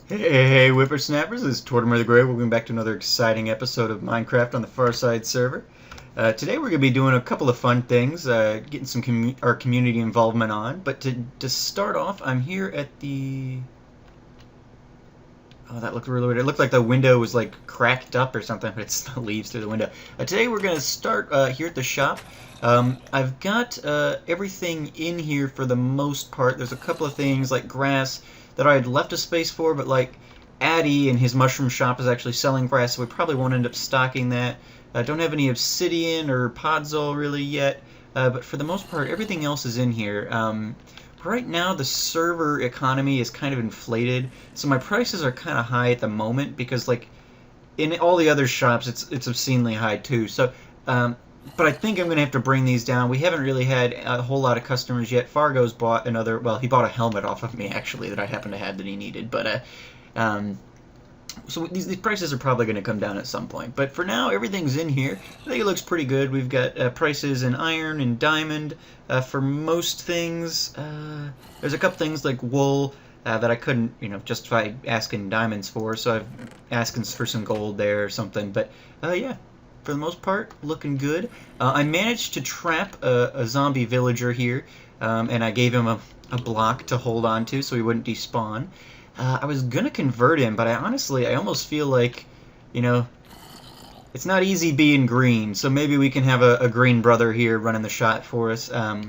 Hey, whippersnappers, this is Tortoise the Grey. Welcome back to another exciting episode of Minecraft on the Farside server. Today we're going to be doing a couple of fun things, getting some our community involvement on. But to start off, I'm here at the... Oh, that looked really weird. It looked like the window was like cracked up or something, but it still leaves through the window. Today we're going to start here at the shop. I've got everything in here for the most part. There's a couple of things like grass that I had left a space for, but like Addy in his mushroom shop is actually selling grass, so we probably won't end up stocking that. Don't have any obsidian or podzol really yet, but for the most part everything else is in here. Right now the server economy is kind of inflated, so my prices are kind of high at the moment because like in all the other shops it's obscenely high too. So but I think I'm going to have to bring these down. We haven't really had a whole lot of customers yet. Fargo's bought another... Well, he bought a helmet off of me, actually, that I happen to have that he needed. But, so these prices are probably going to come down at some point. But for now, everything's in here. I think it looks pretty good. We've got prices in iron and diamond for most things. There's a couple things like wool that I couldn't, justify asking diamonds for. So I've asking for some gold there or something. But, yeah. For the most part, looking good. I managed to trap a zombie villager here, and I gave him a block to hold on to so he wouldn't despawn. I was going to convert him, but I almost feel like, it's not easy being green, so maybe we can have a green brother here running the shot for us. I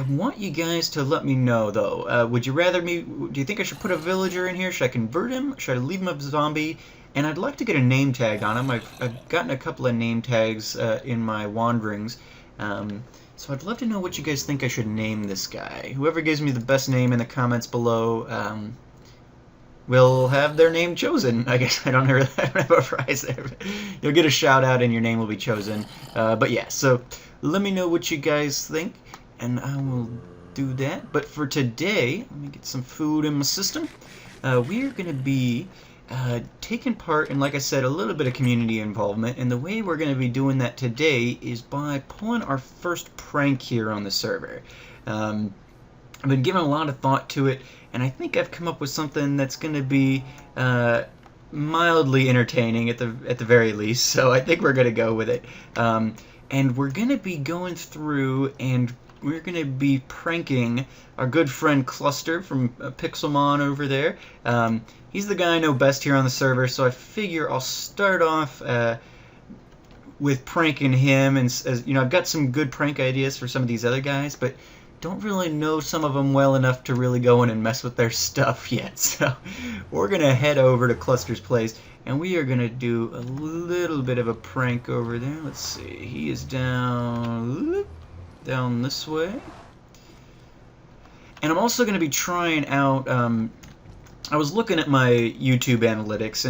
want you guys to let me know, though. Would you rather me... Do you think I should put a villager in here? Should I convert him? Should I leave him a zombie? And I'd like to get a name tag on him. I've gotten a couple of name tags in my wanderings. So I'd love to know what you guys think I should name this guy. Whoever gives me the best name in the comments below will have their name chosen. I guess I don't have a prize there. You'll get a shout out and your name will be chosen. But yeah, so let me know what you guys think, and I will do that. But for today, let me get some food in my system. We're going to be... taking part in, like I said, a little bit of community involvement, and the way we're going to be doing that today is by pulling our first prank here on the server. I've been giving a lot of thought to it, and I think I've come up with something that's going to be mildly entertaining at the very least, so I think we're going to go with it. And we're going to be going through and we're going to be pranking our good friend Cluster from Pixelmon over there. He's the guy I know best here on the server, so I figure I'll start off with pranking him. And I've got some good prank ideas for some of these other guys, but don't really know some of them well enough to really go in and mess with their stuff yet. So we're going to head over to Cluster's place, and we are going to do a little bit of a prank over there. Let's see. He is down this way. And I'm also going to be trying out... I was looking at my YouTube analytics,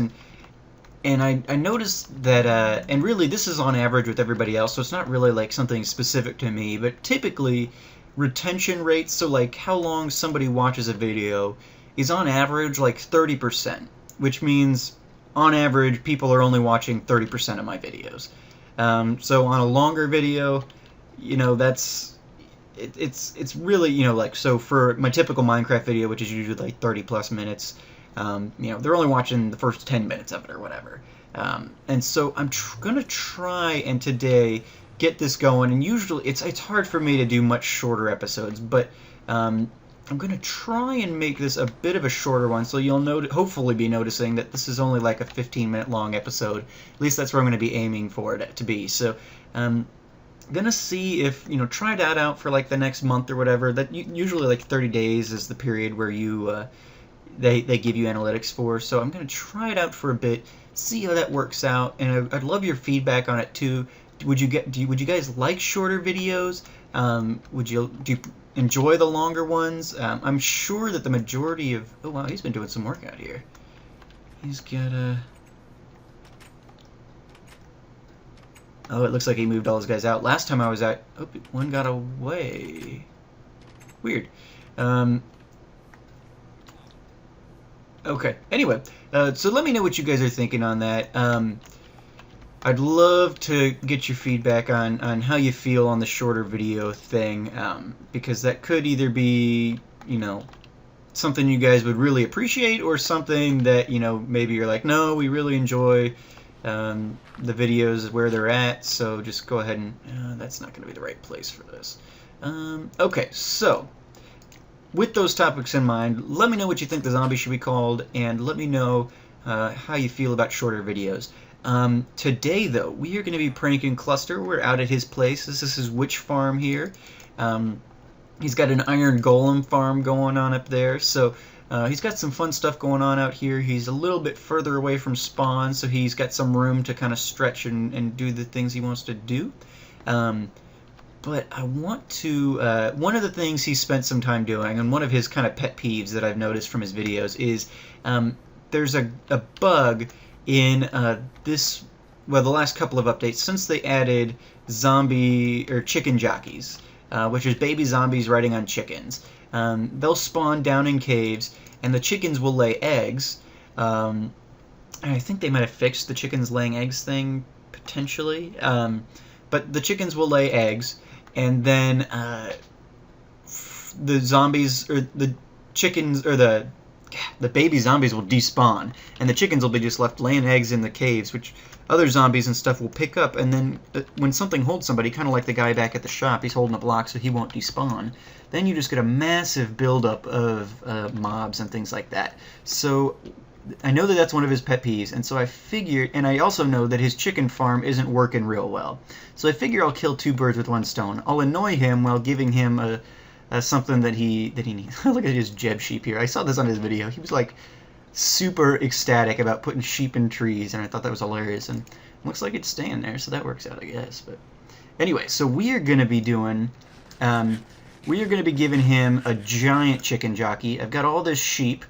and I noticed that, and really this is on average with everybody else, so it's not really like something specific to me, but typically retention rates, so like how long somebody watches a video, is on average like 30%, which means on average people are only watching 30% of my videos. So on a longer video, it's really, like, so for my typical Minecraft video, which is usually like 30 plus minutes, they're only watching the first 10 minutes of it or whatever. And so I'm gonna try and today get this going, and usually it's hard for me to do much shorter episodes, but I'm gonna try and make this a bit of a shorter one, so you'll hopefully be noticing that this is only like a 15-minute long episode. At least that's where I'm gonna be aiming for it to be. So gonna see if try that out for like the next month or whatever. That usually like 30 days is the period where you they give you analytics for. So I'm gonna try it out for a bit, see how that works out, and I'd love your feedback on it too. Would you guys like shorter videos? Do you enjoy the longer ones? I'm sure that the majority of... Oh wow, he's been doing some work out here. He's got a... Oh, it looks like he moved all his guys out. Last time I was out... Oh, one got away. Weird. Okay. Anyway, so let me know what you guys are thinking on that. I'd love to get your feedback on how you feel on the shorter video thing, because that could either be, you know, something you guys would really appreciate, or something that, you know, maybe you're like, no, we really enjoy the videos where they're at, so just go ahead and that's not going to be the right place for this. Okay, so with those topics in mind, let me know what you think the zombie should be called, and let me know how you feel about shorter videos. Today, though, we are going to be pranking Cluster. We're out at his place. This is his witch farm here. He's got an iron golem farm going on up there, so he's got some fun stuff going on out here. He's a little bit further away from spawn, so he's got some room to kind of stretch and do the things he wants to do. But I want to, one of the things he spent some time doing, and one of his kind of pet peeves that I've noticed from his videos is there's a bug in the last couple of updates since they added zombie or chicken jockeys, which is baby zombies riding on chickens. They'll spawn down in caves, and the chickens will lay eggs. I think they might have fixed the chickens laying eggs thing, potentially. But the chickens will lay eggs, and then the zombies, or the chickens, or the baby zombies will despawn, and the chickens will be just left laying eggs in the caves, which other zombies and stuff will pick up. And then when something holds somebody, kind of like the guy back at the shop, he's holding a block so he won't despawn, then you just get a massive buildup of mobs and things like that. So I know that that's one of his pet peeves, and so I figured, and I also know that his chicken farm isn't working real well. So I figure I'll kill two birds with one stone. I'll annoy him while giving him something that he needs. Look at his Jeb sheep here. I saw this on his video. He was like super ecstatic about putting sheep in trees, and I thought that was hilarious. And it looks like it's staying there, so that works out, I guess. But anyway, so we are going to be doing, we are going to be giving him a giant chicken jockey. I've got all this sheep.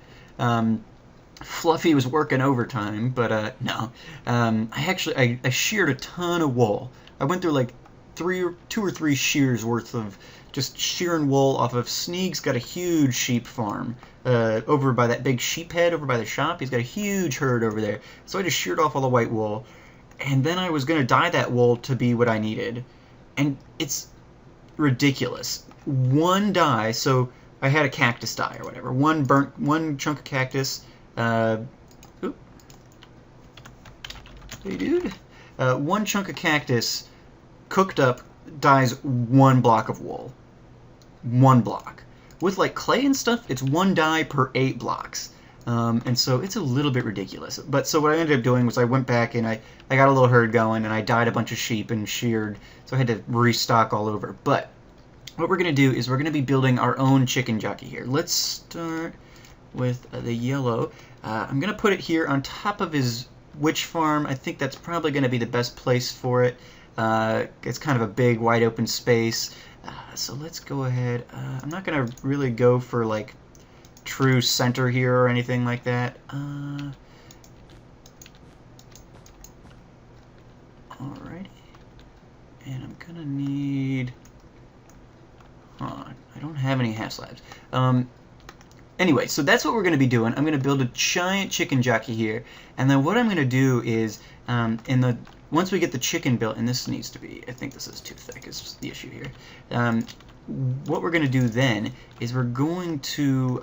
Fluffy was working overtime, but no. I sheared a ton of wool. I went through like two or three shears worth of just shearing wool off of Sneeg's got a huge sheep farm over by that big sheep head over by the shop. He's got a huge herd over there. So I just sheared off all the white wool, and then I was going to dye that wool to be what I needed. And it's ridiculous. One dye, so I had a cactus dye or whatever. One chunk of cactus. Hey dude. One chunk of cactus cooked up dyes one block of wool. One block. With like clay and stuff, it's one dye per 8 blocks. And so it's a little bit ridiculous. But so what I ended up doing was I went back and I got a little herd going, and I dyed a bunch of sheep and sheared, so I had to restock all over. But what we're going to do is we're going to be building our own chicken jockey here. Let's start with the yellow. I'm going to put it here on top of his witch farm. I think that's probably going to be the best place for it. It's kind of a big, wide open space. So let's go ahead. I'm not going to really go for like true center here or anything like that. Alrighty. And I'm going to need... I don't have any half slabs. Anyway, so that's what we're going to be doing. I'm going to build a giant chicken jockey here, and then what I'm going to do is, once we get the chicken built, and this needs to be, I think this is too thick is the issue here. What we're going to do then is we're going to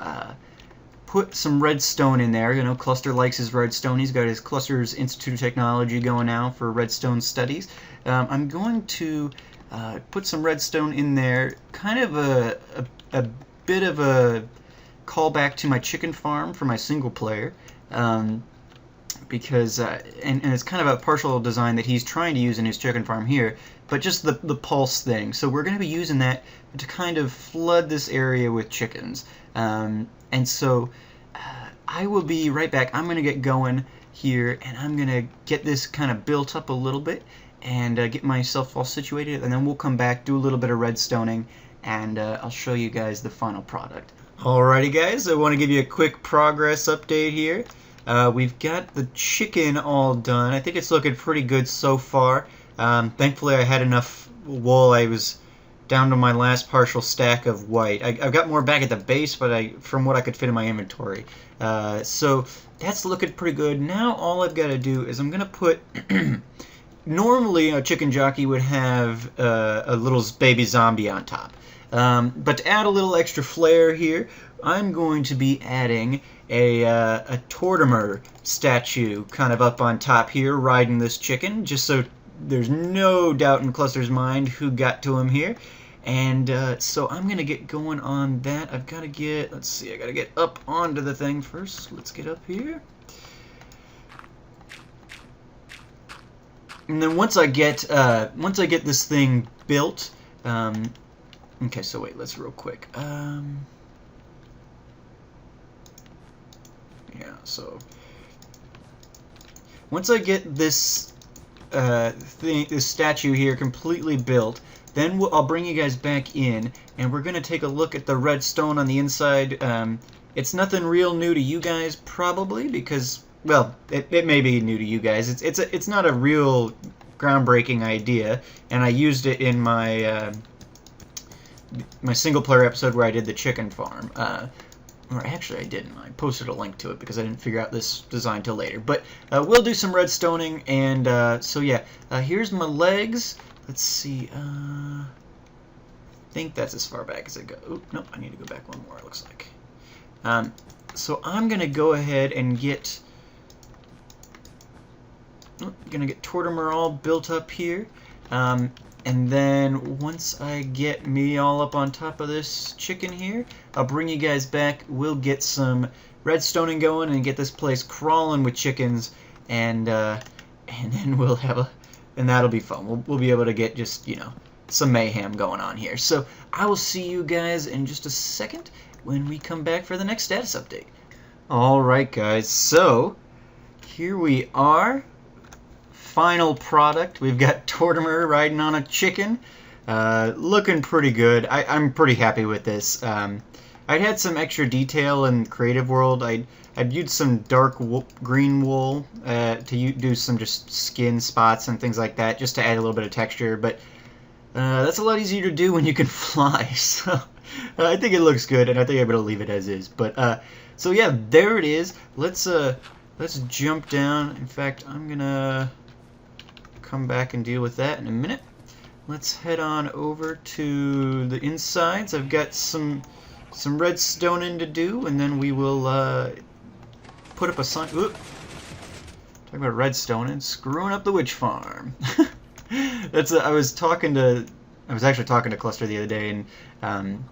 put some redstone in there. You know, Cluster likes his redstone. He's got his Cluster's Institute of Technology going now for redstone studies. I'm going to put some redstone in there, kind of a bit of a callback to my chicken farm for my single player, because and it's kind of a partial design that he's trying to use in his chicken farm here, but just the pulse thing. So we're going to be using that to kind of flood this area with chickens, and so I will be right back. I'm going to get going here, and I'm going to get this kind of built up a little bit and get myself all situated, and then we'll come back, do a little bit of redstoning, and I'll show you guys the final product. Alrighty guys, I want to give you a quick progress update here. We've got the chicken all done. I think it's looking pretty good so far. Thankfully I had enough wool. I was down to my last partial stack of white. I've got more back at the base, but from what I could fit in my inventory. So that's looking pretty good. Now all I've got to do is I'm going to put... Normally a chicken jockey would have a little baby zombie on top. But to add a little extra flair here, I'm going to be adding a Tortimer statue kind of up on top here, riding this chicken, just so there's no doubt in Cluster's mind who got to him here. And so I'm going to get going on that. I've got to get, let's see, I got to get up onto the thing first. Let's get up here. And then once I get this thing built, okay, so wait, let's real quick. Yeah, so once I get this this statue here completely built, then I'll bring you guys back in, and we're gonna take a look at the redstone on the inside. It's nothing real new to you guys, probably, because, well, it may be new to you guys. It's not a real groundbreaking idea, and I used it in my my single player episode where I did the chicken farm. Or actually I didn't. I posted a link to it because I didn't figure out this design till later. But we'll do some redstoning, and so yeah. Here's my legs. Let's see. I think that's as far back as it goes. Oh, nope, I need to go back one more, it looks like. So I'm gonna go ahead and get Tortimer all built up here, and then once I get me all up on top of this chicken here, I'll bring you guys back. We'll get some redstoning going and get this place crawling with chickens, and then we'll have and that'll be fun. We'll be able to get just, you know, some mayhem going on here. So I will see you guys in just a second when we come back for the next status update. Alright guys, so here we are. Final product. We've got Tortimer riding on a chicken. Looking pretty good. I'm pretty happy with this. I'd had some extra detail in Creative World. I'd used some dark green wool to do some just skin spots and things like that, just to add a little bit of texture, but that's a lot easier to do when you can fly. So I think it looks good, and I think I'm going to leave it as is. But so yeah, there it is. Let's jump down. In fact, I'm going to come back and deal with that in a minute. Let's head on over to the insides. I've got some redstoning to do, and then we will put up a sign. Talk about redstone and screwing up the witch farm. I was actually talking to Cluster the other day, and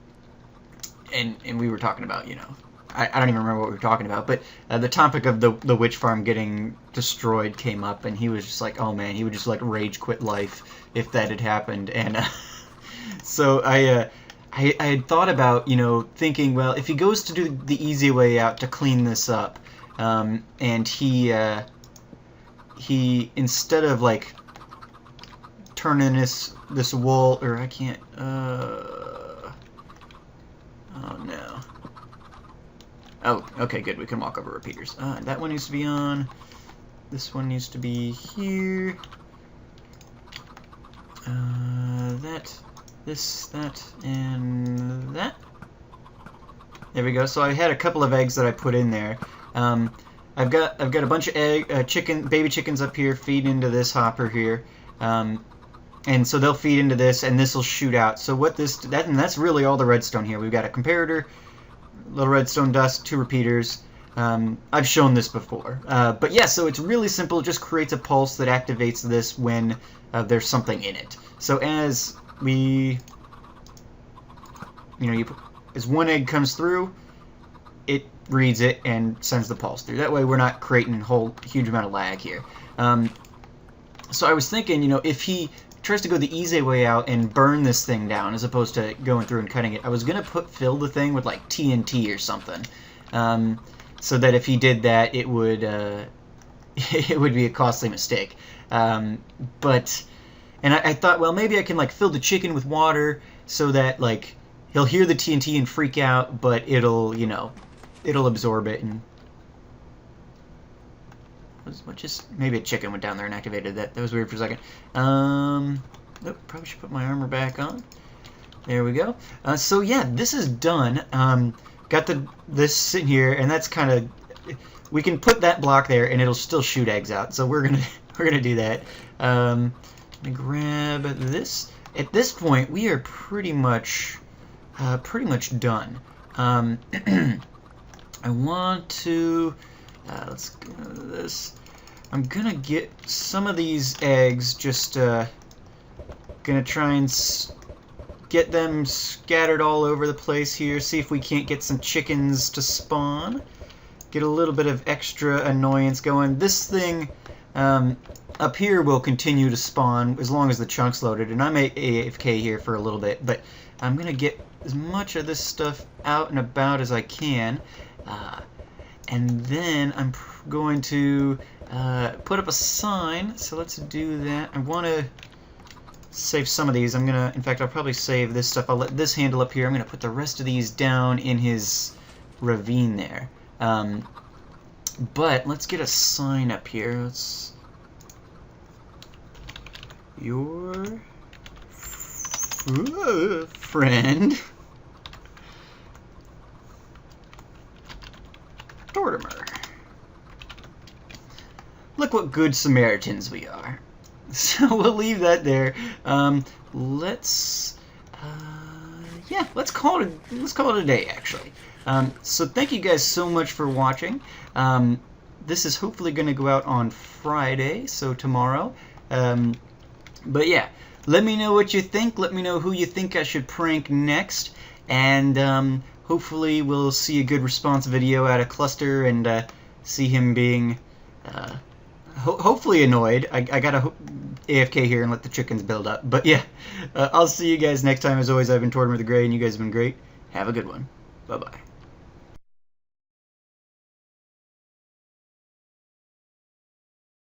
we were talking about, you know, I don't even remember what we were talking about, but the topic of the witch farm getting destroyed came up, and he was just like, oh man, he would just like rage quit life if that had happened. And so I had thought about, you know, thinking, well, if he goes to do the easy way out to clean this up, and he instead of like turning this wool, or I can't, oh no. Oh, okay, good. We can walk over repeaters. That one needs to be on. This one needs to be here. That, and that. There we go. So I had a couple of eggs that I put in there. I've got a bunch of baby chickens up here feeding into this hopper here. And so they'll feed into this, and this will shoot out. So what and that's really all the redstone here. We've got a comparator, little redstone dust, 2 repeaters. I've shown this before. But yeah, so it's really simple. It just creates a pulse that activates this when there's something in it. So as we, you know, as one egg comes through, it reads it and sends the pulse through. That way we're not creating a whole huge amount of lag here. So I was thinking, you know, if he tries to go the easy way out and burn this thing down as opposed to going through and cutting it, I was gonna fill the thing with like TNT or something, so that if he did that, it would it would be a costly mistake. But I thought, well, maybe I can like fill the chicken with water so that like he'll hear the TNT and freak out, but it'll, you know, it'll absorb it. And maybe a chicken went down there and activated that. That was weird for a second. Nope, probably should put my armor back on. There we go. So yeah, this is done. Got this sitting here, and that's kind of, we can put that block there, and it'll still shoot eggs out. So we're gonna do that. Let me grab this. At this point, we are pretty much done. I want to. Let's go to this. I'm gonna get some of these eggs. Just gonna try and get them scattered all over the place here. See if we can't get some chickens to spawn. Get a little bit of extra annoyance going. This thing up here will continue to spawn as long as the chunk's loaded, and I'm AFK here for a little bit, but I'm gonna get as much of this stuff out and about as I can, and then I'm going to put up a sign. So let's do that. I want to save some of these. In fact, I'll probably save this stuff. I'll let this handle up here. I'm gonna put the rest of these down in his ravine there. But let's get a sign up here. Let's your friend Tortimer. Look what good Samaritans we are. So we'll leave that there. Let's call it a day, actually. So thank you guys so much for watching. This is hopefully going to go out on Friday, so tomorrow. But yeah, let me know what you think. Let me know who you think I should prank next, and hopefully we'll see a good response video out of Cluster and see him being hopefully annoyed. I gotta AFK here and let the chickens build up. But yeah, I'll see you guys next time. As always, I've been Tortimer the Gray, and you guys have been great. Have a good one. Bye-bye.